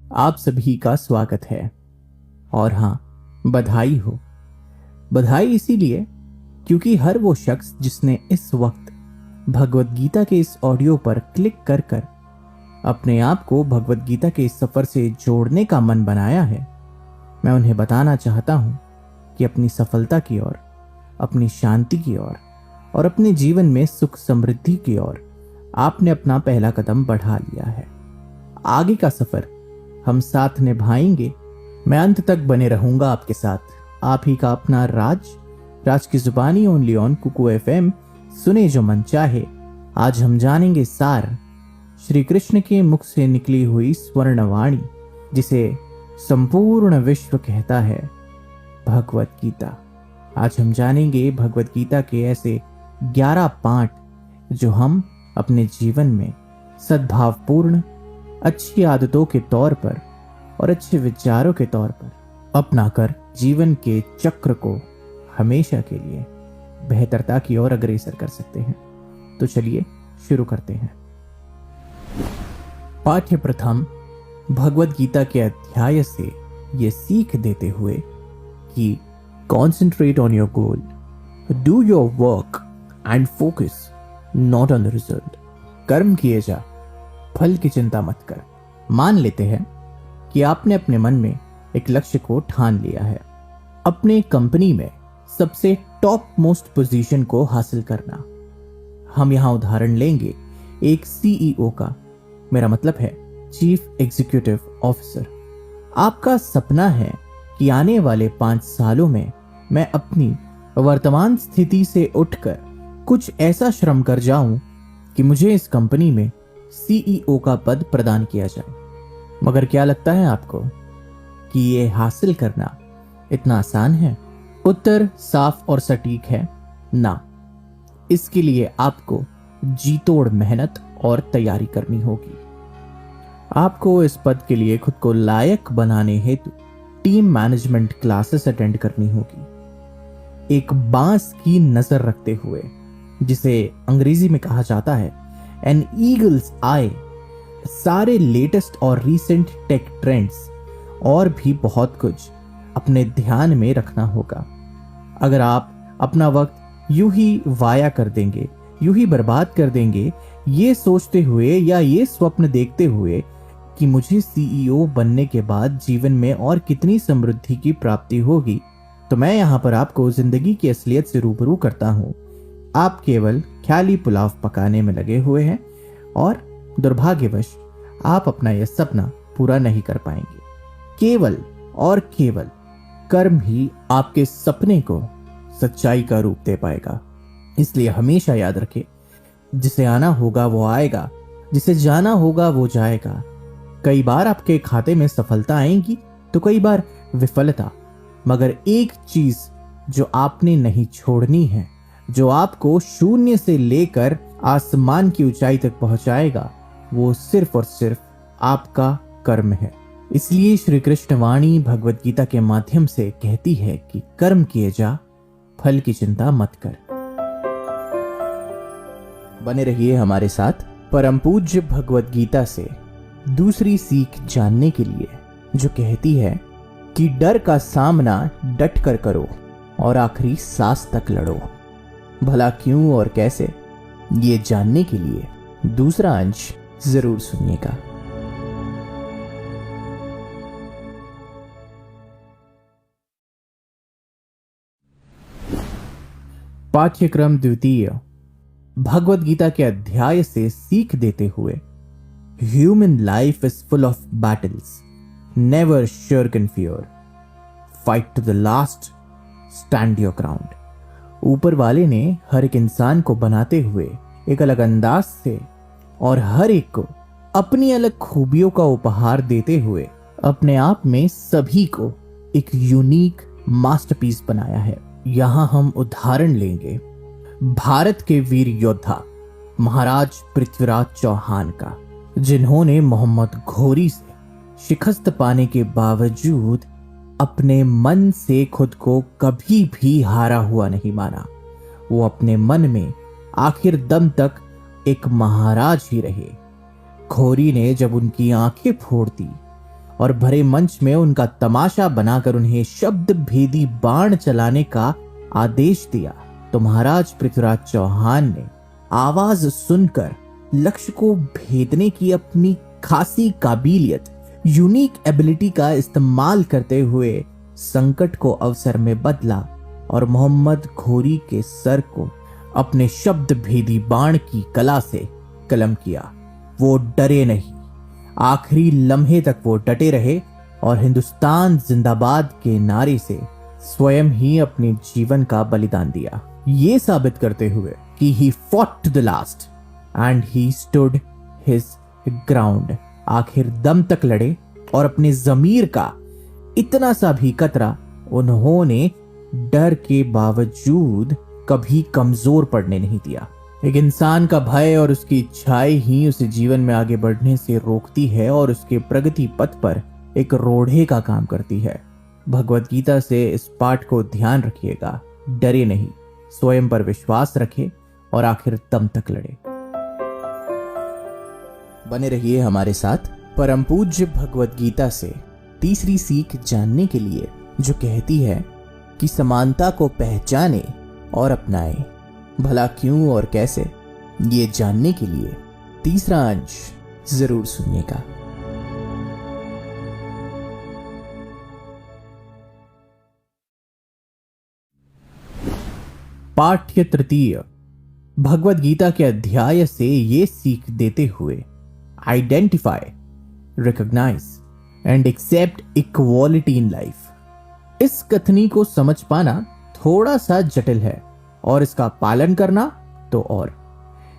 आप सभी का स्वागत है। और हाँ, बधाई हो। बधाई इसीलिए क्योंकि हर वो शख्स जिसने इस वक्त भगवत गीता के इस ऑडियो पर क्लिक कर कर अपने आप को भगवत गीता के इस सफर से जोड़ने का मन बनाया है, मैं उन्हें बताना चाहता हूं कि अपनी सफलता की ओर, अपनी शांति की ओर और अपने जीवन में सुख समृद्धि की ओर आपने अपना पहला कदम बढ़ा लिया है। आगे का सफर हम साथ निभाएंगे। मैं अंत तक बने रहूंगा आपके साथ। आप ही का अपना राज की जुबानी ओनली ऑन कुकू एफएम, सुने जो मन चाहे। आज हम जानेंगे सार श्री कृष्ण के मुख से निकली हुई स्वर्णवाणी, जिसे संपूर्ण विश्व कहता है भगवत गीता। आज हम जानेंगे भगवत गीता के ऐसे 11 पाठ जो हम अपने जीवन में सद्भावपूर्ण अच्छी आदतों के तौर पर और अच्छे विचारों के तौर पर अपनाकर जीवन के चक्र को हमेशा के लिए बेहतरता की ओर अग्रसर कर सकते हैं। तो चलिए शुरू करते हैं। पाठ्य प्रथम भगवत गीता के अध्याय से ये सीख देते हुए कि concentrate on your goal, do your work and focus not on the result. कर्म किए जा, फल की चिंता मत कर। मान लेते हैं कि आपने अपने मन में एक लक्ष्य को ठान लिया है, अपने कंपनी में सबसे टॉप मोस्ट पोजीशन को हासिल करना। हम यहां उदाहरण लेंगे एक सीईओ का, मेरा मतलब है चीफ एग्जीक्यूटिव ऑफिसर। आपका सपना है कि आने वाले 5 सालों में मैं अपनी वर्तमान स्थिति से उठकर कुछ ऐसा श्रम कर जाऊं कि मुझे इस कंपनी में सीईओ का पद प्रदान किया जाए। मगर क्या लगता है आपको कि ये हासिल करना इतना आसान है? उत्तर साफ और सटीक है, ना। इसके लिए आपको जी तोड़ मेहनत और तैयारी करनी होगी। आपको इस पद के लिए खुद को लायक बनाने हेतु टीम मैनेजमेंट क्लासेस अटेंड करनी होगी। एक बांस की नजर रखते हुए, जिसे अंग्रेजी में कहा जाता है एन ईगल्स आई, सारे लेटेस्ट और रीसेंट टेक ट्रेंड्स और भी बहुत कुछ अपने ध्यान में रखना होगा। अगर आप अपना वक्त यूं ही वाया कर देंगे, यूं ही बर्बाद कर देंगे, ये सोचते हुए या ये स्वप्न देखते हुए कि मुझे सीईओ बनने के बाद जीवन में और कितनी समृद्धि की प्राप्ति होगी, तो मैं यहां पर आपको जिंदगी की असलियत से रूबरू करता हूं। आप केवल ख्याली पुलाव पकाने में लगे हुए हैं और दुर्भाग्यवश आप अपना यह सपना पूरा नहीं कर पाएंगे। केवल और केवल कर्म ही आपके सपने को सच्चाई का रूप दे पाएगा। इसलिए हमेशा याद रखें, जिसे आना होगा वो आएगा, जिसे जाना होगा वो जाएगा। कई बार आपके खाते में सफलता आएगी तो कई बार विफलता, मगर एक चीज जो आपने नहीं छोड़नी है, जो आपको शून्य से लेकर आसमान की ऊंचाई तक पहुंचाएगा, वो सिर्फ और सिर्फ आपका कर्म है। इसलिए श्री कृष्ण वाणी भगवत गीता के माध्यम से कहती है कि कर्म किए जा, फल की चिंता मत कर। बने रहिए हमारे साथ परम पूज्य भगवत गीता से दूसरी सीख जानने के लिए, जो कहती है कि डर का सामना डट कर करो और आखिरी सांस तक लड़ो। भला क्यों और कैसे, ये जानने के लिए दूसरा अंश जरूर सुनिएगा। पाठ्यक्रम द्वितीय भगवत गीता के अध्याय से सीख देते हुए, human life is full of battles, never shirk in fear, fight to the last, stand your ground. ऊपर वाले ने हर एक इंसान को बनाते हुए एक अलग अंदाज से और हर एक को अपनी अलग खूबियों का उपहार देते हुए अपने आप में सभी को एक यूनिक मास्टरपीस बनाया है। यहां हम उदाहरण लेंगे भारत के वीर योद्धा महाराज पृथ्वीराज चौहान का, जिन्होंने मोहम्मद घोरी से शिकस्त पाने के बावजूद अपने मन से खुद को कभी भी हारा हुआ नहीं माना। वो अपने मन में आखिर दम तक एक महाराज ही रहे। घोरी ने जब उनकी आंखें फोड़ दी और भरे मंच में उनका तमाशा बनाकर उन्हें शब्द भेदी बाण चलाने का आदेश दिया तो महाराज पृथ्वीराज चौहान ने आवाज सुनकर लक्ष्य को भेदने की अपनी खासी काबिलियत, यूनिक एबिलिटी का इस्तेमाल करते हुए संकट को अवसर में बदला और मोहम्मद घोरी के सर को अपने शब्द भेदी बाण की कला से कलम किया। वो डरे नहीं, आखिरी लम्हे तक वो डटे रहे और हिंदुस्तान जिंदाबाद के नारे से स्वयं ही अपने जीवन का बलिदान दिया, ये साबित करते हुए कि he fought to the last and he stood his ground. आखिर दम तक लड़े और अपने जमीर का इतना सा भी कतरा उन्होंने डर के बावजूद कभी कमजोर पड़ने नहीं दिया। एक इंसान का भय और उसकी इच्छाएं ही उसे जीवन में आगे बढ़ने से रोकती है और उसके प्रगति पथ पर एक रोड़े का काम करती है। भगवत गीता से इस पाठ को ध्यान रखिएगा, डरे नहीं, स्वयं पर विश्वास रखे और आखिर दम तक लड़े। बने रहिए हमारे साथ परम पूज्य भगवत गीता से तीसरी सीख जानने के लिए, जो कहती है कि समानता को पहचाने और अपनाएं। भला क्यों और कैसे, ये जानने के लिए तीसरा अंश जरूर सुनिएगा। पाठ्य तृतीय भगवत गीता के अध्याय से ये सीख देते हुए, identify, recognise and accept equality in life. इस कथनी को समझ पाना थोड़ा सा जटिल है और इसका पालन करना तो और,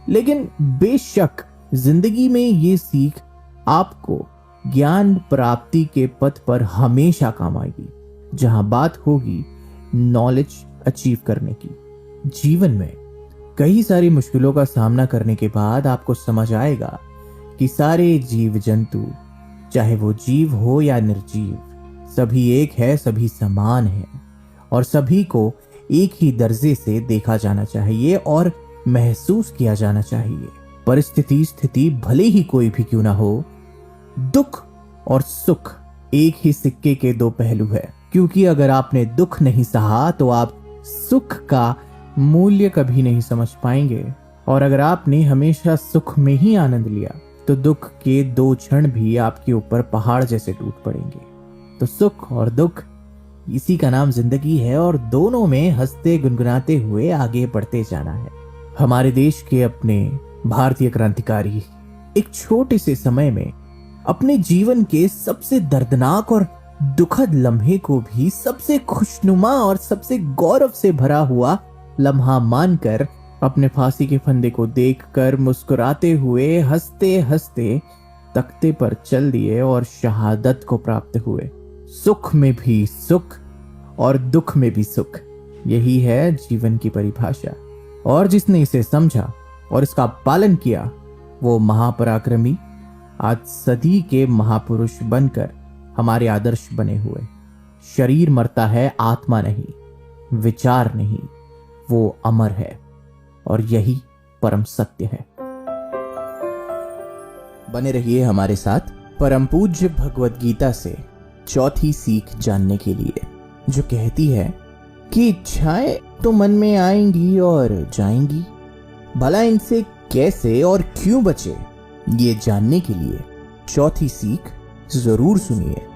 लेकिन बेशक जिंदगी में ये सीख आपको ज्ञान प्राप्ति के पथ पर हमेशा काम आएगी, जहां बात होगी नॉलेज अचीव करने की। जीवन में कई सारी मुश्किलों का सामना करने के बाद आपको समझ आएगा कि सारे जीव जंतु, चाहे वो जीव हो या निर्जीव, सभी एक है, सभी समान है और सभी को एक ही दर्जे से देखा जाना चाहिए और महसूस किया जाना चाहिए। परिस्थिति स्थिति भले ही कोई भी क्यों ना हो, दुख और सुख एक ही सिक्के के दो पहलू है, क्योंकि अगर आपने दुख नहीं सहा तो आप सुख का मूल्य कभी नहीं समझ पाएंगे, और अगर आपने हमेशा सुख में ही आनंद लिया तो दुख के दो क्षण भी आपके ऊपर पहाड़ जैसे टूट पड़ेंगे। तो सुख और दुख, इसी का नाम जिंदगी है और दोनों में हंसते गुनगुनाते हुए आगे बढ़ते जाना है। हमारे देश के अपने भारतीय क्रांतिकारी एक छोटे से समय में अपने जीवन के सबसे दर्दनाक और दुखद लम्हे को भी सबसे खुशनुमा और सबसे गौरव से भरा हुआ लम्हा मानकर अपने फांसी के फंदे को देखकर मुस्कुराते हुए हंसते हंसते तख्ते पर चल दिए और शहादत को प्राप्त हुए। सुख में भी सुख और दुख में भी सुख, यही है जीवन की परिभाषा। और जिसने इसे समझा और इसका पालन किया, वो महापराक्रमी आज सदी के महापुरुष बनकर हमारे आदर्श बने हुए। शरीर मरता है, आत्मा नहीं, विचार नहीं, वो अमर है और यही परम सत्य है। बने रहिए हमारे साथ परम पूज्य भगवत गीता से चौथी सीख जानने के लिए, जो कहती है कि इच्छाएं तो मन में आएंगी और जाएंगी, भला इनसे कैसे और क्यों बचे, ये जानने के लिए चौथी सीख जरूर सुनिए।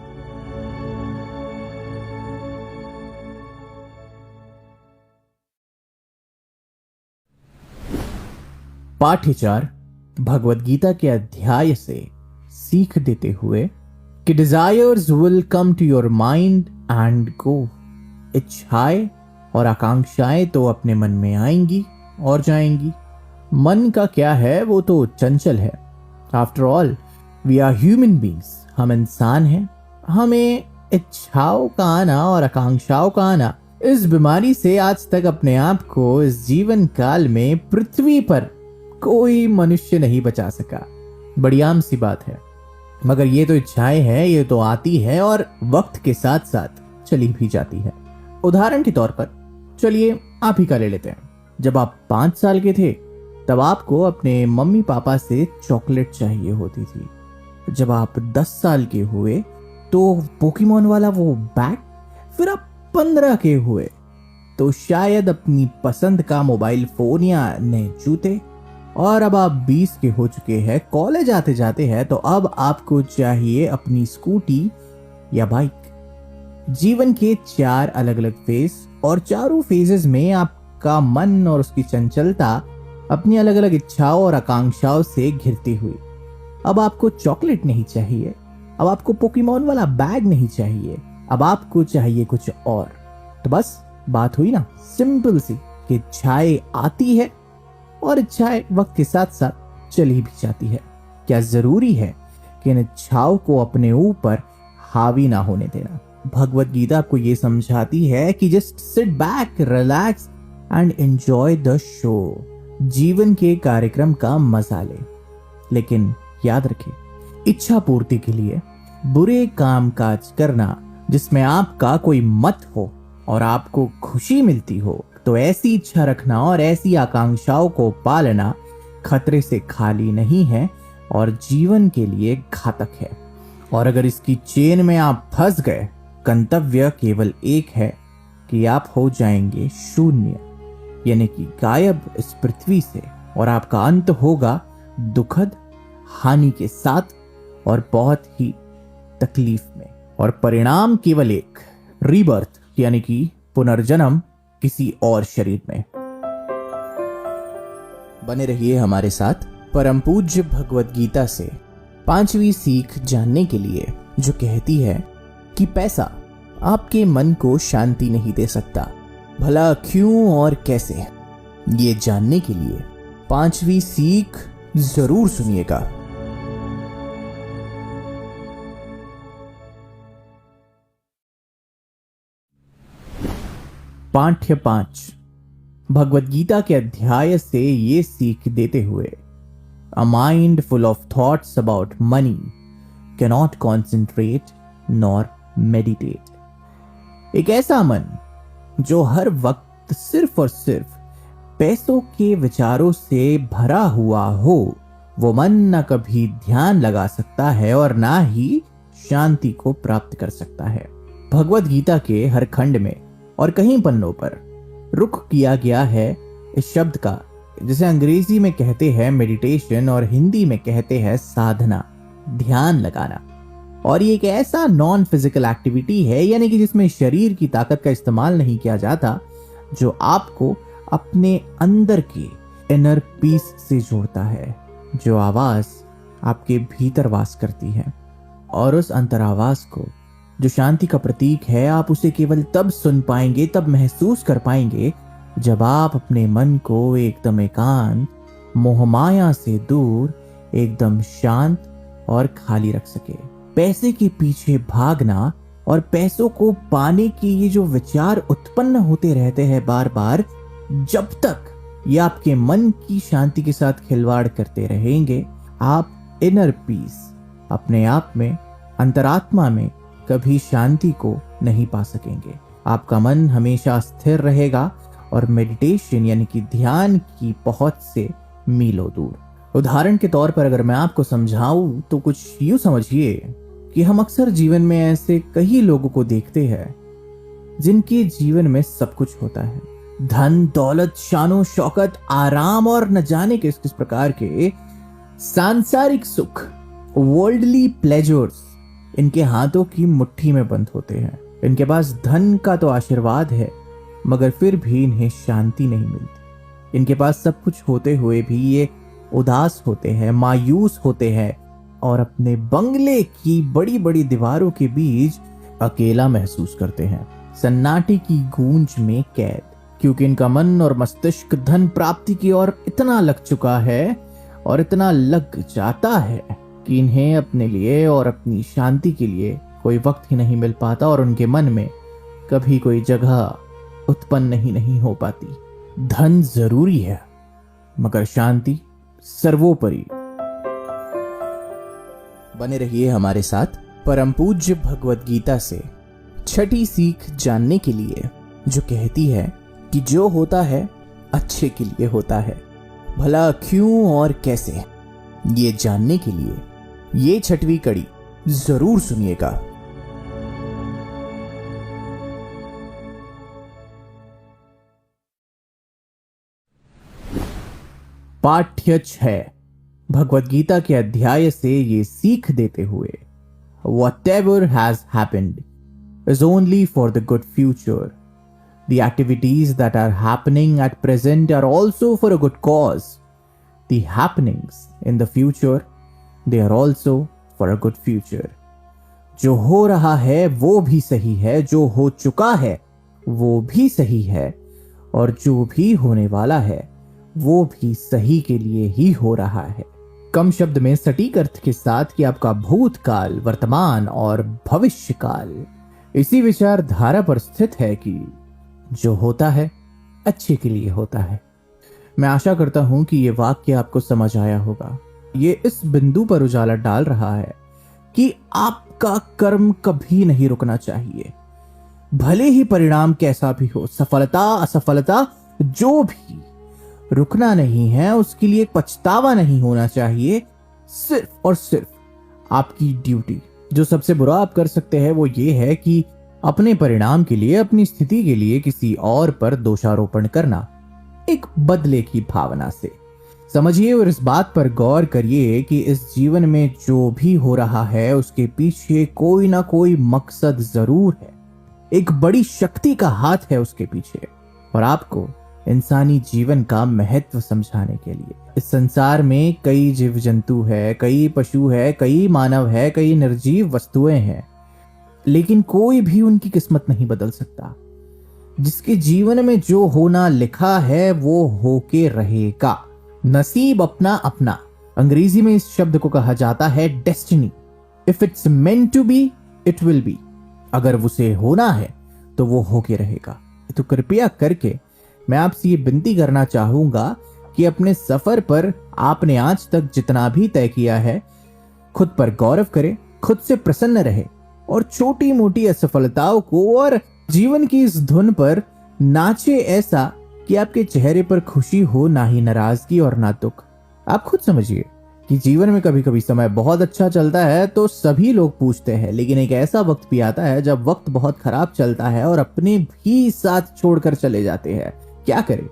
पाठ्य 4 भगवत गीता के अध्याय से सीख देते हुए कि desires will come to your mind and go. इच्छाएं और आकांक्षाएं तो अपने मन में आएंगी और जाएंगी। मन का क्या है, वो तो चंचल है। After all we are human beings, हम इंसान हैं। हमें इच्छाओं का आना और आकांक्षाओं का आना, इस बीमारी से आज तक अपने आप को इस जीवन काल में पृथ्वी पर कोई मनुष्य नहीं बचा सका। बड़ी आम सी बात है, मगर ये तो इच्छाएं हैं, ये तो आती है और वक्त के साथ साथ चली भी जाती है। उदाहरण के तौर पर चलिए आप ही का ले लेते हैं। जब आप 5 साल के थे तब आपको अपने मम्मी पापा से चॉकलेट चाहिए होती थी। जब आप 10 साल के हुए तो पोकेमोन वाला वो बैग। फिर आप 15 के हुए तो शायद अपनी पसंद का मोबाइल फोन या नए जूते। और अब आप 20 के हो चुके हैं, कॉलेज आते जाते हैं, तो अब आपको चाहिए अपनी स्कूटी या बाइक। जीवन के 4 अलग अलग फेज, और चारों फेजेस में आपका मन और उसकी चंचलता अपनी अलग अलग इच्छाओं और आकांक्षाओं से घिरती हुई। अब आपको चॉकलेट नहीं चाहिए, अब आपको पोकेमोन वाला बैग नहीं चाहिए, अब आपको चाहिए कुछ और। तो बस बात हुई ना सिंपल सी, कि इच्छाएं आती है और इच्छाएं वक्त के साथ साथ चली भी जाती है। क्या जरूरी है कि इन इच्छाओं को अपने ऊपर हावी ना होने देना। भगवत गीता आपको ये समझाती है कि just sit back, relax and enjoy the show. जीवन के कार्यक्रम का मजा ले, लेकिन याद रखें, इच्छा पूर्ति के लिए बुरे काम काज करना जिसमें आपका कोई मत हो और आपको खुशी मिलती हो, तो ऐसी इच्छा रखना और ऐसी आकांक्षाओं को पालना खतरे से खाली नहीं है और जीवन के लिए घातक है। और अगर इसकी चेन में आप फंस गए, गंतव्य केवल एक है कि आप हो जाएंगे शून्य, यानी कि गायब इस पृथ्वी से, और आपका अंत होगा दुखद हानि के साथ और बहुत ही तकलीफ में। और परिणाम केवल एक, रीबर्थ, यानी कि पुनर्जन्म किसी और शरीर में। बने रहिए हमारे साथ परम पूज्य भगवत गीता से 5वीं सीख जानने के लिए, जो कहती है कि पैसा आपके मन को शांति नहीं दे सकता, भला क्यों और कैसे। ये जानने के लिए 5वीं सीख जरूर सुनिएगा। पाठ्य 5 भगवत गीता के अध्याय से ये सीख देते हुए, a mind full of thoughts about money can not concentrate nor meditate. एक ऐसा मन जो हर वक्त सिर्फ और सिर्फ पैसों के विचारों से भरा हुआ हो, वो मन न कभी ध्यान लगा सकता है और ना ही शांति को प्राप्त कर सकता है। भगवत गीता के हर खंड में और कहीं पन्नों पर रुख किया गया है इस शब्द का, जिसे अंग्रेजी में कहते हैं मेडिटेशन और हिंदी में कहते हैं साधना, ध्यान लगाना। और ये एक ऐसा नॉन फिजिकल एक्टिविटी है, यानी कि जिसमें शरीर की ताकत का इस्तेमाल नहीं किया जाता, जो आपको अपने अंदर के इनर पीस से जोड़ता है, जो आवाज आपके भीतर वास करती है। और उस अंतरावाज को, जो शांति का प्रतीक है, आप उसे केवल तब सुन पाएंगे, तब महसूस कर पाएंगे, जब आप अपने मन को एकदम एकांत, मोहमाया से दूर, एकदम शांत और खाली रख सके। पैसे के पीछे भागना और पैसों को पाने के ये जो विचार उत्पन्न होते रहते हैं बार बार, जब तक ये आपके मन की शांति के साथ खिलवाड़ करते रहेंगे, आप इनर पीस अपने आप में, अंतरात्मा में कभी शांति को नहीं पा सकेंगे। आपका मन हमेशा स्थिर रहेगा और मेडिटेशन यानी कि ध्यान की पहुंच से मीलों दूर। उदाहरण के तौर पर अगर मैं आपको समझाऊं तो कुछ यूं समझिए कि हम अक्सर जीवन में ऐसे कई लोगों को देखते हैं जिनके जीवन में सब कुछ होता है, धन दौलत, शानो शौकत, आराम और न जाने किस किस प्रकार के सांसारिक सुख, वर्ल्डली प्लेजर्स इनके हाथों की मुट्ठी में बंद होते हैं। इनके पास धन का तो आशीर्वाद है, मगर फिर भी इन्हें शांति नहीं मिलती। इनके पास सब कुछ होते हुए भी ये उदास होते हैं, मायूस होते हैं और अपने बंगले की बड़ी बड़ी दीवारों के बीच अकेला महसूस करते हैं, सन्नाटे की गूंज में कैद, क्योंकि इनका मन और मस्तिष्क धन प्राप्ति की ओर इतना लग चुका है और इतना लग जाता है कि इन्हें अपने लिए और अपनी शांति के लिए कोई वक्त ही नहीं मिल पाता और उनके मन में कभी कोई जगह उत्पन्न ही नहीं हो पाती। धन जरूरी है, मगर शांति सर्वोपरि। बने रहिए हमारे साथ परम पूज्य भगवत गीता से 6ठी सीख जानने के लिए, जो कहती है कि जो होता है अच्छे के लिए होता है, भला क्यों और कैसे। ये जानने के लिए ये 6वीं कड़ी जरूर सुनिएगा। पाठ्य 6 भगवद गीता के अध्याय से ये सीख देते हुए, whatever has happened is only for the good future. The activities that are happening at present are also for a good cause. The happenings in the future, they are also for a good future. जो हो रहा है वो भी सही है, जो हो चुका है वो भी सही है, और जो भी होने वाला है वो भी सही के लिए ही हो रहा है। कम शब्द में सटीक अर्थ के साथ कि आपका भूतकाल, वर्तमान और भविष्य काल इसी विचारधारा पर स्थित है कि जो होता है अच्छे के लिए होता है। मैं आशा करता हूं कि ये वाक्य आपको समझ आया होगा। ये इस बिंदु पर उजाला डाल रहा है कि आपका कर्म कभी नहीं रुकना चाहिए, भले ही परिणाम कैसा भी हो, सफलता असफलता जो भी, रुकना नहीं है, उसके लिए पछतावा नहीं होना चाहिए। सिर्फ और सिर्फ आपकी ड्यूटी, जो सबसे बुरा आप कर सकते हैं वो ये है कि अपने परिणाम के लिए, अपनी स्थिति के लिए किसी और पर दोषारोपण करना, एक बदले की भावना से। समझिए और इस बात पर गौर करिए कि इस जीवन में जो भी हो रहा है उसके पीछे कोई ना कोई मकसद जरूर है, एक बड़ी शक्ति का हाथ है उसके पीछे, और आपको इंसानी जीवन का महत्व समझाने के लिए। इस संसार में कई जीव जंतु है, कई पशु है, कई मानव है, कई निर्जीव वस्तुएं हैं, लेकिन कोई भी उनकी किस्मत नहीं बदल सकता। जिसके जीवन में जो होना लिखा है वो होके रहेगा। नसीब अपना अपना, अंग्रेजी में इस शब्द को कहा जाता है destiny. If it's meant to be it will be. अगर उसे होना है तो वो होके रहेगा। तो कृपया करके मैं आपसे ये विनती करना चाहूंगा कि अपने सफर पर आपने आज तक जितना भी तय किया है, खुद पर गौरव करें, खुद से प्रसन्न रहे, और छोटी मोटी असफलताओं को और जीवन की इस धुन पर नाचे ऐसा कि आपके चेहरे पर खुशी हो, ना ही नाराजगी और ना दुख। आप खुद समझिए कि जीवन में कभी कभी समय बहुत अच्छा चलता है तो सभी लोग पूछते हैं, लेकिन एक ऐसा वक्त भी आता है जब वक्त बहुत खराब चलता है और अपने भी साथ छोड़कर चले जाते हैं। क्या करें,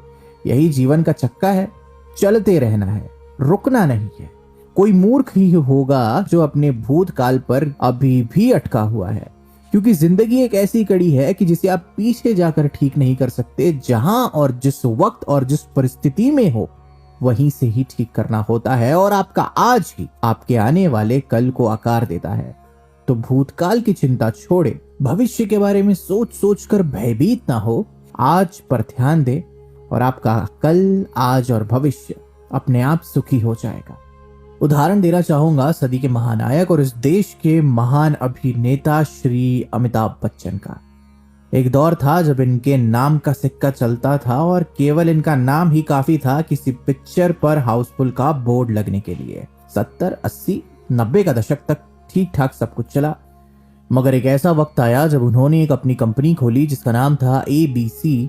यही जीवन का चक्का है, चलते रहना है, रुकना नहीं है। कोई मूर्ख ही होगा जो अपने भूतकाल पर अभी भी अटका हुआ है, क्योंकि जिंदगी एक ऐसी कड़ी है कि जिसे आप पीछे जाकर ठीक नहीं कर सकते। जहां और जिस वक्त और जिस परिस्थिति में हो वहीं से ही ठीक करना होता है, और आपका आज ही आपके आने वाले कल को आकार देता है। तो भूतकाल की चिंता छोड़े, भविष्य के बारे में सोच सोच कर भयभीत ना हो, आज पर ध्यान दे और आपका कल, आज और भविष्य अपने आप सुखी हो जाएगा। उदाहरण देना चाहूंगा सदी के महानायक और इस देश के महान अभिनेता श्री अमिताभ बच्चन का। एक दौर था जब इनके नाम का सिक्का चलता था और केवल इनका नाम ही काफी था किसी पिक्चर पर हाउसफुल का बोर्ड लगने के लिए। 70, 80, 90 का दशक तक ठीक ठाक सब कुछ चला, मगर एक ऐसा वक्त आया जब उन्होंने एक अपनी कंपनी खोली जिसका नाम था ABC,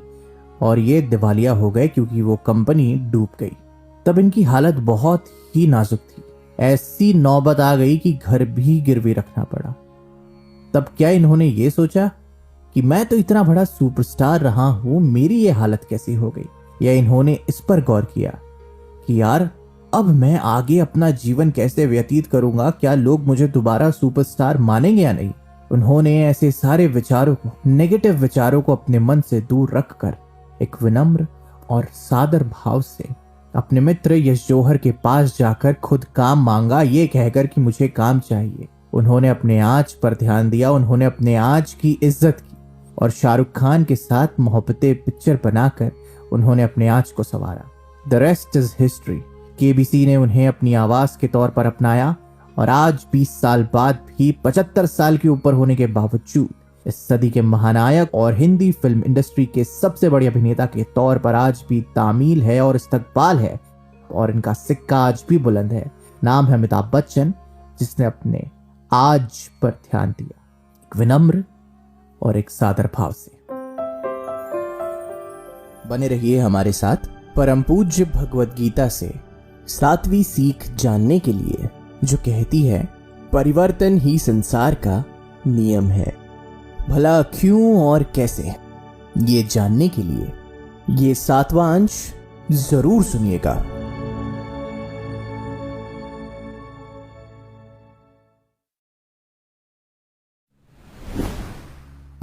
और ये दिवालिया हो गए क्योंकि वो कंपनी डूब गई। तब इनकी हालत बहुत ही नाजुक थी। ऐसी नौबत आ गई कि घर भी गिरवी रखना पड़ा। तब क्या इन्होंने ये सोचा कि मैं तो इतना बड़ा सुपरस्टार रहा हूं, मेरी ये हालत कैसी हो गई? या इन्होंने इस पर गौर किया कि यार अब मैं आगे अपना जीवन कैसे व्यतीत करूंगा? क्या लोग मुझे दोबारा सुपरस्टार मानेंगे या नहीं? उन्होंने ऐसे सारे विचारों को, नेगेटिव विचारों को अपने मन से दूर रखकर एक विनम्र और सादर भाव से अपने मित्र यश जौहर के पास जाकर खुद काम मांगा, ये कहकर कि मुझे काम चाहिए। उन्होंने अपने आज पर ध्यान दिया, उन्होंने अपने आज की इज्जत की, और शाहरुख खान के साथ मोहब्बतें पिक्चर बनाकर उन्होंने अपने आज को संवारा। The rest is history. KBC ने उन्हें अपनी आवाज के तौर पर अपनाया, और आज 20 साल बाद भी 75 साल के ऊपर होने के बावजूद इस सदी के महानायक और हिंदी फिल्म इंडस्ट्री के सबसे बड़े अभिनेता के तौर पर आज भी तामील है और इस्तकबाल है, और इनका सिक्का आज भी बुलंद है। नाम है अमिताभ बच्चन, जिसने अपने आज पर ध्यान दिया, एक विनम्र और एक सादर भाव से। बने रहिए हमारे साथ परम पूज्य भगवद गीता से 7वीं सीख जानने के लिए, जो कहती है परिवर्तन ही संसार का नियम है। भला क्यों और कैसे, ये जानने के लिए ये 7वां अंश जरूर सुनिएगा।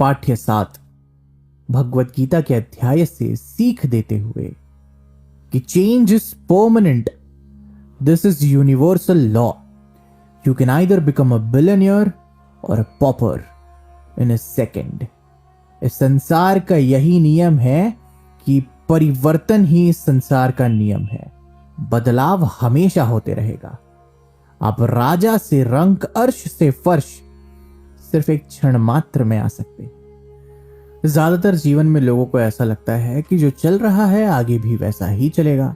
पाठ्य 7 भगवत गीता के अध्याय से सीख देते हुए कि change is permanent, this is universal law, you can either become a billionaire और अ पॉपर इन अ सेकेंड। इस संसार का यही नियम है कि परिवर्तन ही इस संसार का नियम है। बदलाव हमेशा होते रहेगा। आप राजा से रंक, अर्श से फर्श सिर्फ एक क्षण मात्र में आ सकते। ज्यादातर जीवन में लोगों को ऐसा लगता है कि जो चल रहा है आगे भी वैसा ही चलेगा।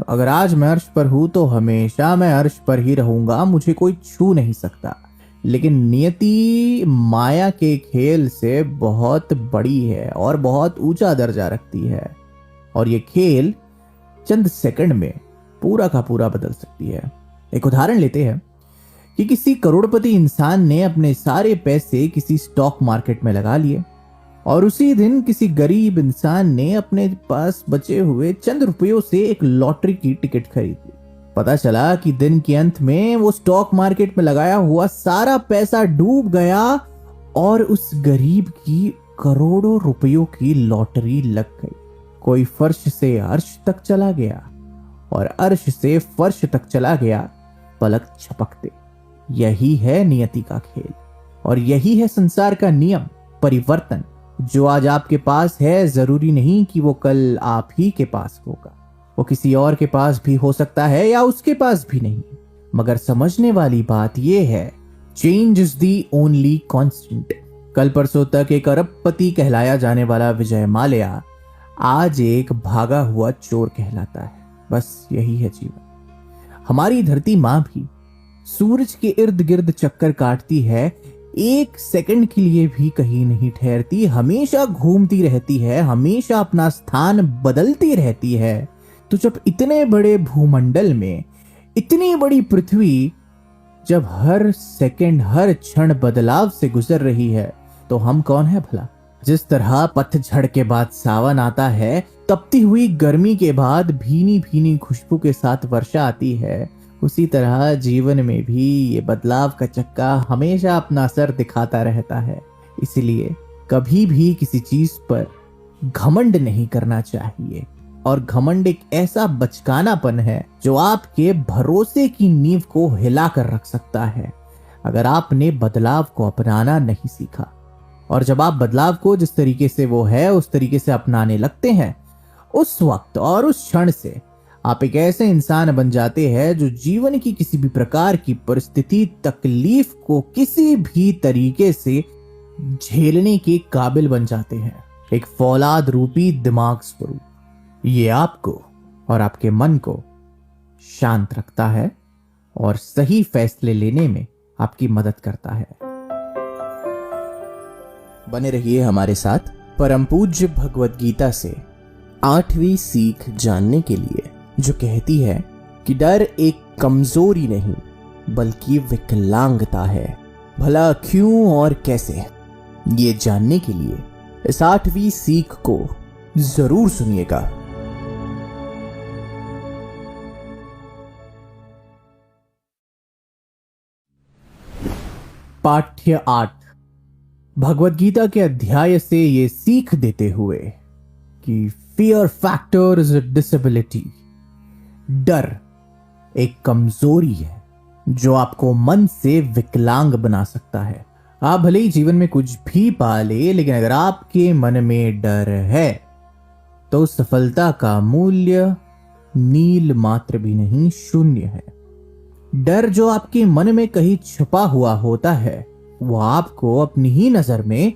अगर आज मैं अर्श पर हूं तो हमेशा मैं अर्श पर ही रहूंगा, मुझे कोई छू नहीं सकता। लेकिन नियति माया के खेल से बहुत बड़ी है और बहुत ऊंचा दर्जा रखती है, और ये खेल चंद सेकंड में पूरा का पूरा बदल सकती है। एक उदाहरण लेते हैं कि किसी करोड़पति इंसान ने अपने सारे पैसे किसी स्टॉक मार्केट में लगा लिए और उसी दिन किसी गरीब इंसान ने अपने पास बचे हुए चंद रुपयों से एक लॉटरी की टिकट खरीद ली। पता चला कि दिन के अंत में वो स्टॉक मार्केट में लगाया हुआ सारा पैसा डूब गया और उस गरीब की करोड़ों रुपयों की लॉटरी लग गई। कोई फर्श से अर्श तक चला गया और अर्श से फर्श तक चला गया पलक झपकते। यही है नियति का खेल और यही है संसार का नियम, परिवर्तन। जो आज आपके पास है जरूरी नहीं कि वो कल आप ही के पास होगा। वो किसी और के पास भी हो सकता है या उसके पास भी नहीं। मगर समझने वाली बात यह है, change is the only constant. कल परसों तक एक अरबपति कहलाया जाने वाला विजय माल्या आज एक भागा हुआ चोर कहलाता है। बस यही है जीवन। हमारी धरती मां भी सूरज के इर्द गिर्द चक्कर काटती है, एक सेकंड के लिए भी कहीं नहीं ठहरती, हमेशा घूमती रहती है, हमेशा अपना स्थान बदलती रहती है। तो जब इतने बड़े भूमंडल में इतनी बड़ी पृथ्वी जब हर सेकंड हर क्षण बदलाव से गुजर रही है तो हम कौन है भला? जिस तरह पतझड़ के बाद सावन आता है, तपती हुई गर्मी के बाद भीनी भीनी खुशबू के साथ वर्षा आती है, उसी तरह जीवन में भी ये बदलाव का चक्का हमेशा अपना असर दिखाता रहता है। इसलिए कभी भी किसी चीज पर घमंड नहीं करना चाहिए। और घमंड एक ऐसा बचकानापन है जो आपके भरोसे की नींव को हिलाकर रख सकता है अगर आपने बदलाव को अपनाना नहीं सीखा। और जब आप बदलाव को जिस तरीके से वो है उस तरीके से अपनाने लगते हैं, उस वक्त और उस क्षण से आप एक ऐसे इंसान बन जाते हैं जो जीवन की किसी भी प्रकार की परिस्थिति, तकलीफ को किसी भी तरीके से झेलने के काबिल बन जाते हैं। एक फौलाद रूपी दिमाग स्वरूप। ये आपको और आपके मन को शांत रखता है और सही फैसले लेने में आपकी मदद करता है। बने रहिए हमारे साथ परम पूज्य भगवत गीता से 8वीं सीख जानने के लिए, जो कहती है कि डर एक कमजोरी नहीं बल्कि विकलांगता है। भला क्यों और कैसे, ये जानने के लिए इस 8वीं सीख को जरूर सुनिएगा। पाठ्य 8 भगवत गीता के अध्याय से ये सीख देते हुए कि fear factor is a disability. डर एक कमजोरी है जो आपको मन से विकलांग बना सकता है। आप भले ही जीवन में कुछ भी पा ले, लेकिन अगर आपके मन में डर है तो सफलता का मूल्य नील मात्र भी नहीं, शून्य है। डर जो आपके मन में कहीं छुपा हुआ होता है वो आपको अपनी ही नजर में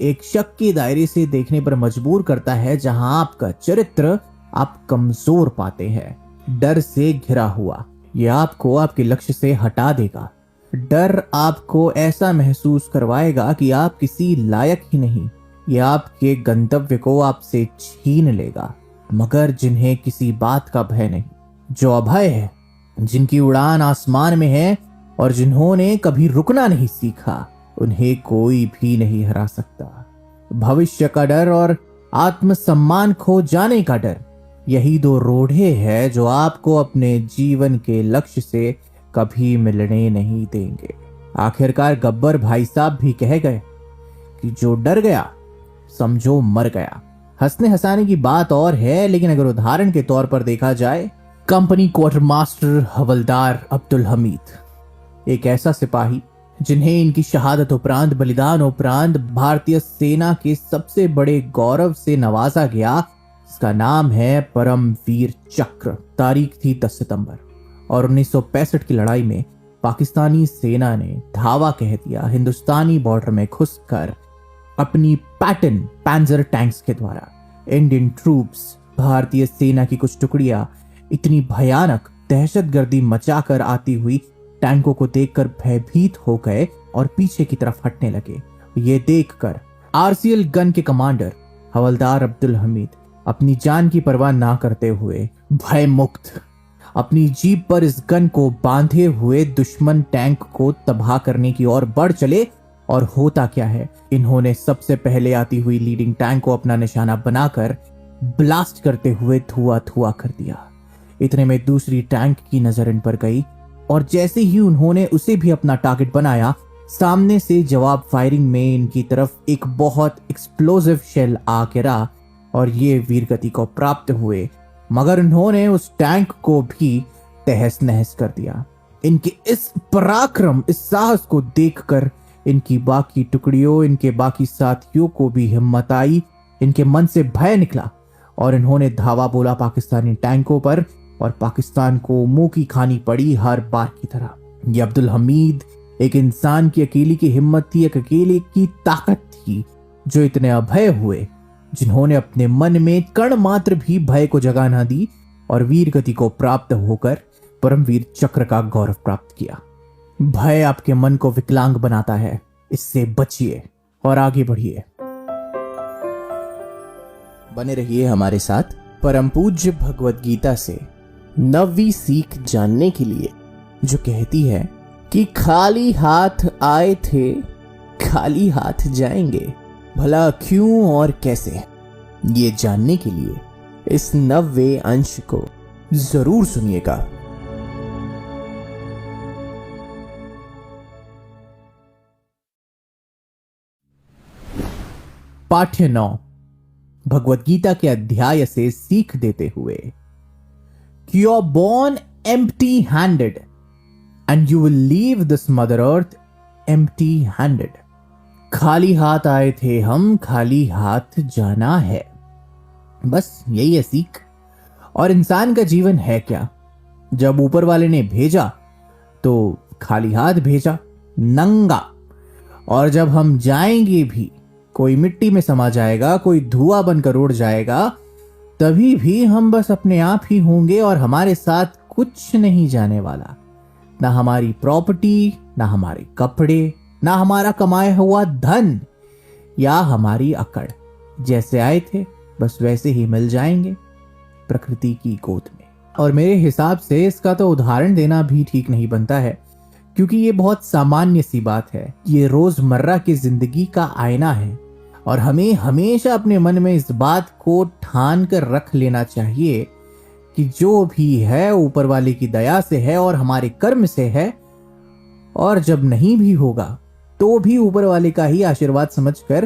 एक शक के दायरे से देखने पर मजबूर करता है, जहां आपका चरित्र आप कमजोर पाते हैं। डर से घिरा हुआ यह आपको आपके लक्ष्य से हटा देगा। डर आपको ऐसा महसूस करवाएगा कि आप किसी लायक ही नहीं। यह आपके गंतव्य को आपसे छीन लेगा। मगर जिन्हें किसी बात का भय नहीं, जो अभय है, जिनकी उड़ान आसमान में है और जिन्होंने कभी रुकना नहीं सीखा, उन्हें कोई भी नहीं हरा सकता। भविष्य का डर और आत्मसम्मान खो जाने का डर, यही दो रोढ़े हैं जो आपको अपने जीवन के लक्ष्य से कभी मिलने नहीं देंगे। आखिरकार गब्बर भाई साहब भी कह गए कि जो डर गया समझो मर गया। हंसने हंसाने की बात और है, लेकिन अगर उदाहरण के तौर पर देखा जाए, कंपनी क्वार्टर मास्टर हवलदार अब्दुल हमीद एक ऐसा सिपाही जिन्हें इनकी शहादत उपरांत, बलिदान उपरांत भारतीय सेना के सबसे बड़े गौरव से नवाजा गया। इसका नाम है परमवीर चक्र। तारीख थी 10 सितंबर और 1965 की लड़ाई में पाकिस्तानी सेना ने धावा कह दिया हिंदुस्तानी बॉर्डर में घुसकर अपनी पैटर्न पैंजर टैंक्स के द्वारा। इंडियन ट्रूप्स, भारतीय सेना की कुछ टुकड़ियां इतनी भयानक दहशतगर्दी मचाकर आती हुई टैंकों को देखकर भयभीत हो गए और पीछे की तरफ हटने लगे। ये देखकर आरसीएल गन के कमांडर हवलदार अब्दुल हमीद अपनी जान की परवाह ना करते हुए भय मुक्त अपनी जीप पर इस गन को बांधे हुए दुश्मन टैंक को तबाह करने की ओर बढ़ चले। और होता क्या है, इन्होंने सबसे पहले आती हुई लीडिंग टैंक को अपना निशाना बनाकर ब्लास्ट करते हुए धुआं धुआं कर दिया। इतने में दूसरी टैंक की नजर इन पर गई और जैसे ही उन्होंने उसे भी अपना टारगेट बनाया, सामने से जवाब फायरिंग में इनकी तरफ एक बहुत एक्सप्लोसिव शेल आ गिरा और ये वीरगति को प्राप्त हुए, मगर उन्होंने उस टैंक को भी तहस नहस कर दिया। इनके इस पराक्रम, इस साहस को देखकर इनकी बाकी टुकड़ियों, इनके बाकी साथियों को भी हिम्मत आई, इनके मन से भय निकला और इन्होंने धावा बोला पाकिस्तानी टैंकों पर और पाकिस्तान को मुंह की खानी पड़ी हर बार की तरह। ये अब्दुल हमीद एक इंसान की अकेले की हिम्मत थी, एक अकेले की ताकत थी जो इतने अभय हुए, जिन्होंने अपने मन में कण मात्र भी भय को जगह ना दी और वीर गति को प्राप्त होकर परमवीर चक्र का गौरव प्राप्त किया। भय आपके मन को विकलांग बनाता है, इससे बचिए और आगे बढ़िए। बने रहिए हमारे साथ परम पूज्य भगवत गीता से 9वीं सीख जानने के लिए, जो कहती है कि खाली हाथ आए थे खाली हाथ जाएंगे, भला क्यों और कैसे। ये जानने के लिए इस 9वें अंश को जरूर सुनिएगा। पाठ्य 9 भगवत गीता के अध्याय से सीख देते हुए कि you are born empty handed and you will leave this mother earth empty handed. खाली हाथ आए थे हम, खाली हाथ जाना है। बस यही है सीख। और इंसान का जीवन है क्या? जब ऊपर वाले ने भेजा तो खाली हाथ भेजा, नंगा। और जब हम जाएंगे भी, कोई मिट्टी में समा जाएगा, कोई धुआं बनकर उड़ जाएगा, तभी भी हम बस अपने आप ही होंगे और हमारे साथ कुछ नहीं जाने वाला। ना हमारी प्रॉपर्टी, ना हमारे कपड़े, ना हमारा कमाया हुआ धन या हमारी अकड़। जैसे आए थे बस वैसे ही मिल जाएंगे प्रकृति की गोद में। और मेरे हिसाब से इसका तो उदाहरण देना भी ठीक नहीं बनता है, क्योंकि ये बहुत सामान्य सी बात है। ये रोजमर्रा की जिंदगी का आईना है और हमें हमेशा अपने मन में इस बात को ठान कर रख लेना चाहिए कि जो भी है ऊपर वाले की दया से है और हमारे कर्म से है, और जब नहीं भी होगा तो भी ऊपर वाले का ही आशीर्वाद समझकर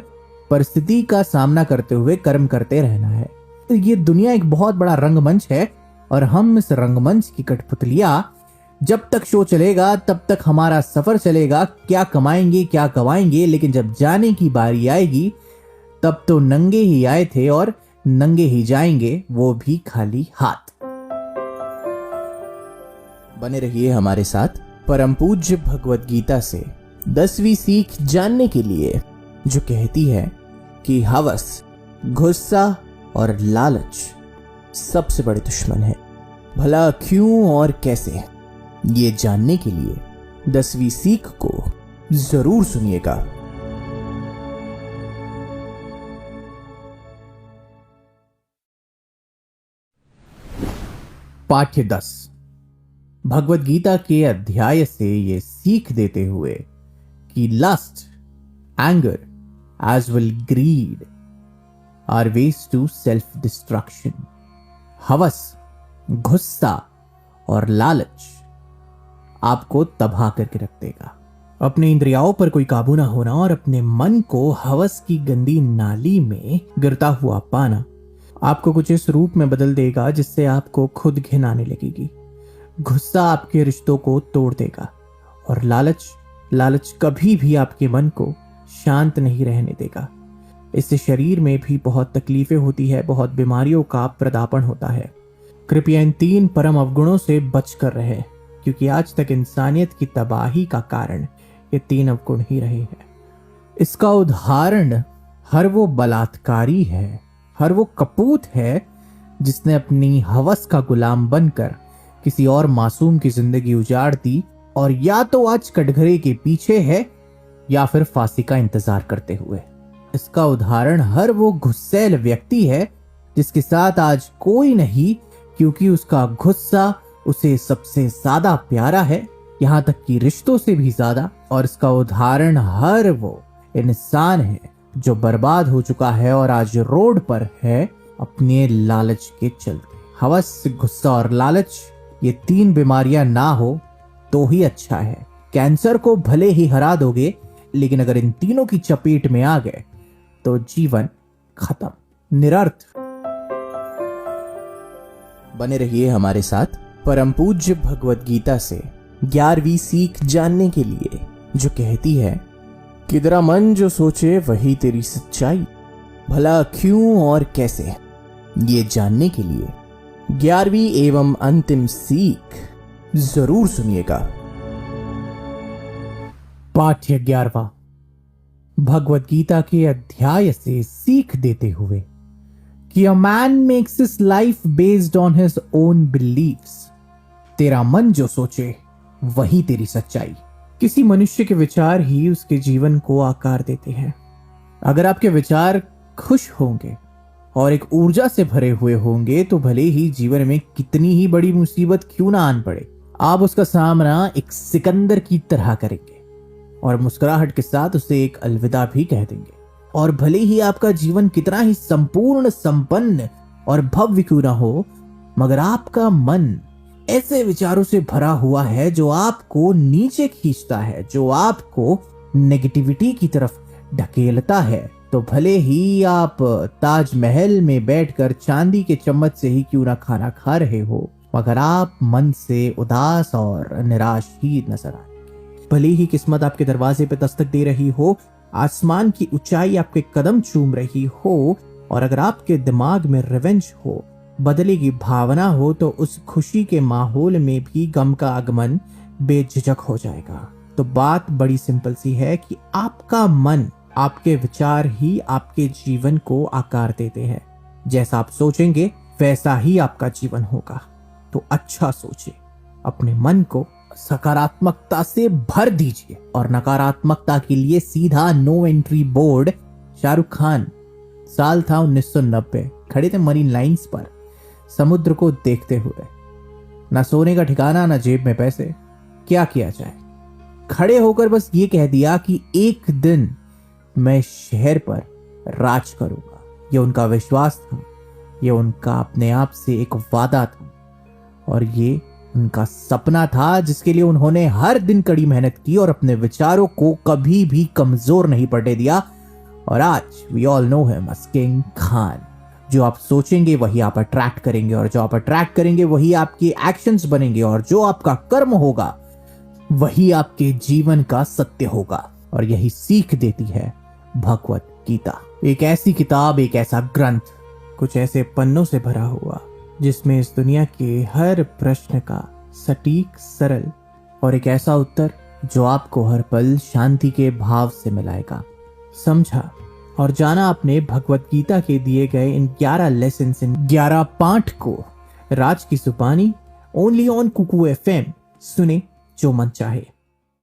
परिस्थिति का सामना करते हुए कर्म करते रहना है। तो ये दुनिया एक बहुत बड़ा रंगमंच है और हम इस रंगमंच की कठपुतलियां जब तक शो चलेगा तब तक हमारा सफर चलेगा। क्या कमाएंगे क्या गवाएंगे, लेकिन जब जाने की बारी आएगी तब तो नंगे ही आए थे और नंगे ही जाएंगे, वो भी खाली हाथ। बने रहिए हमारे साथ परम पूज्य भगवत गीता से 10वीं सीख जानने के लिए, जो कहती है कि हवस, गुस्सा और लालच सबसे बड़े दुश्मन है, भला क्यों और कैसे। ये जानने के लिए 10वीं सीख को जरूर सुनिएगा। पाठ्य 10 भगवत गीता के अध्याय से ये सीख देते हुए कि lust, anger as well greed are ways to self destruction. हवस, गुस्सा और लालच आपको तबाह करके रख देगा। अपने इंद्रियों पर कोई काबू ना होना और अपने मन को हवस की गंदी नाली में गिरता हुआ पाना आपको कुछ इस रूप में बदल देगा जिससे आपको खुद घिन आने लगेगी। गुस्सा आपके रिश्तों को तोड़ देगा और लालच कभी भी आपके मन को शांत नहीं रहने देगा। इससे शरीर में भी बहुत तकलीफें होती है, बहुत बीमारियों का प्रदापण होता है। कृपया इन 3 परम अवगुणों से बच कर रहे, क्योंकि आज तक इंसानियत की तबाही का कारण ये 3 अवगुण ही रहे हैं। इसका उदाहरण हर वो बलात्कारी है, हर वो कपूत है जिसने अपनी हवस का गुलाम बनकर किसी और मासूम की जिंदगी उजाड़ दी और या तो आज कटघरे के पीछे है या फिर फांसी का इंतजार करते हुए। इसका उदाहरण हर वो गुस्सैल व्यक्ति है जिसके साथ आज कोई नहीं, क्योंकि उसका गुस्सा उसे सबसे ज्यादा प्यारा है, यहाँ तक कि रिश्तों से भी ज्यादा। और इसका उदाहरण हर वो इंसान है जो बर्बाद हो चुका है और आज रोड पर है अपने लालच के चलते। हवस, गुस्सा और लालच, ये 3 बीमारियां ना हो तो ही अच्छा है। कैंसर को भले ही हरा दोगे, लेकिन अगर इन तीनों की चपेट में आ गए तो जीवन खत्म, निरर्थ। बने रहिए हमारे साथ परम पूज्य भगवत गीता से 11वीं सीख जानने के लिए, जो कहती है कि तेरा मन जो सोचे वही तेरी सच्चाई, भला क्यों और कैसे। ये जानने के लिए 11वीं एवं अंतिम सीख जरूर सुनिएगा। पाठ्य 11वां, भगवत गीता के अध्याय से सीख देते हुए कि a man makes his life based on his own beliefs. तेरा मन जो सोचे वही तेरी सच्चाई। किसी मनुष्य के विचार ही उसके जीवन को आकार देते हैं। अगर आपके विचार खुश होंगे और एक ऊर्जा से भरे हुए होंगे तो भले ही जीवन में कितनी ही बड़ी मुसीबत क्यों ना आन पड़े, आप उसका सामना एक सिकंदर की तरह करेंगे और मुस्कुराहट के साथ उसे एक अलविदा भी कह देंगे। और भले ही आपका जीवन कितना ही संपूर्ण, संपन्न और भव्य क्यों ना हो, मगर आपका मन ऐसे विचारों से भरा हुआ है जो आपको नीचे खींचता है, जो आपको नेगेटिविटी की तरफ ढकेलता है, तो भले ही आप ताजमहल में बैठकर चांदी के चम्मच से ही क्यों ना खाना खा रहे हो, मगर आप मन से उदास और निराश ही नजर आए। भले ही किस्मत आपके दरवाजे पे दस्तक दे रही हो, आसमान की ऊंचाई आपके कदम चूम रही हो, और अगर आपके दिमाग में रिवेंज हो, बदले की भावना हो, तो उस खुशी के माहौल में भी गम का आगमन बेझिझक हो जाएगा। तो बात बड़ी सिंपल सी है कि आपका मन, आपके विचार ही आपके जीवन को आकार देते हैं। जैसा आप सोचेंगे वैसा ही आपका जीवन होगा। तो अच्छा सोचिए, अपने मन को सकारात्मकता से भर दीजिए और नकारात्मकता के लिए सीधा no entry board. Shahrukh Khan, साल था 1990, खड़े थे मरीन लाइंस पर समुद्र को देखते हुए। ना सोने का ठिकाना, ना जेब में पैसे, क्या किया जाए। खड़े होकर बस ये कह दिया कि एक दिन मैं शहर पर राज करूंगा। ये उनका विश्वास था, ये उनका अपने आप से एक वादा था और ये उनका सपना था जिसके लिए उन्होंने हर दिन कड़ी मेहनत की और अपने विचारों को कभी भी कमजोर नहीं पड़ने दिया। और आज we all know him as King Khan. जो आप सोचेंगे वही आप अट्रैक्ट करेंगे और जो आप अट्रैक्ट करेंगे वही आपके एक्शंस बनेंगे और जो आपका कर्म होगा वही आपके जीवन का सत्य होगा। और यही सीख देती है भगवत गीता। एक ऐसी किताब, एक ऐसा ग्रंथ, कुछ ऐसे पन्नों से भरा हुआ जिसमें इस दुनिया के हर प्रश्न का सटीक, सरल और एक ऐसा उत्तर जो आपको हर पल शांति के भाव से मिलाएगा। समझा और जाना आपने भगवत गीता के दिए गए इन 11 लेसन, इन 11 पाठ को। राज की जुबानी, ओनली ऑन कुकू FM। सुने जो मन चाहे।